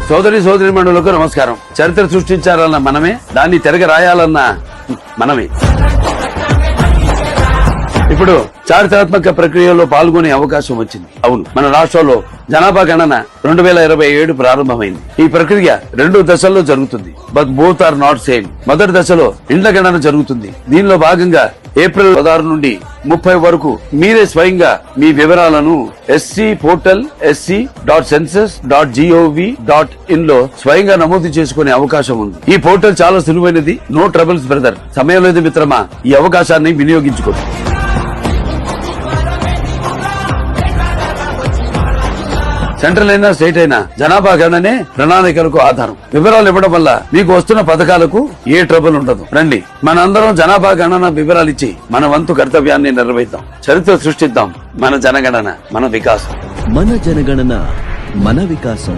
సోదరీమణులకు నమస్కారం. చరిత్ర సృష్టించాలన్న మనమే, దాన్ని తిరగ రాయాలన్న మనమే. ఇప్పుడు చారిత్రాత్మక ప్రక్రియలో పాల్గొనే అవకాశం వచ్చింది. అవును, మన రాష్ట్రంలో జనాభా గణన 2027 ప్రారంభమైంది. ఈ ప్రక్రియ 2 దశల్లో జరుగుతుంది. But both are not same. మొదటి దశలో ఇండ్ల గణన జరుగుతుంది. దీనిలో భాగంగా ఏప్రిల్ 16 నుండి 30 వరకు మీరే స్వయంగా మీ వివరాలను SC పోర్టల్ sc.census.gov.in లో స్వయంగా నమోదు చేసుకునే అవకాశం ఉంది. ఈ పోర్టల్ చాలా సులువైనది. No troubles brother. సమయం లేదు మిత్రమా, ఈ అవకాశాన్ని వినియోగించుకోండి. సెంట్రల్ అయినా స్టేట్ అయినా జనాభా గణనే ప్రణాళికలకు ఆధారం. వివరాలు ఇవ్వడం వల్ల మీకు వస్తున్న పథకాలకు ఏ ట్రబుల్ ఉండదు. రండి, మనందరం జనాభా గణన వివరాలు ఇచ్చి మన వంతు కర్తవ్యాన్ని నిర్వహిద్దాం. చరిత్ర సృష్టిద్దాం. మన జనగణన, మన వికాసం. మన జనగణన, మన వికాసం.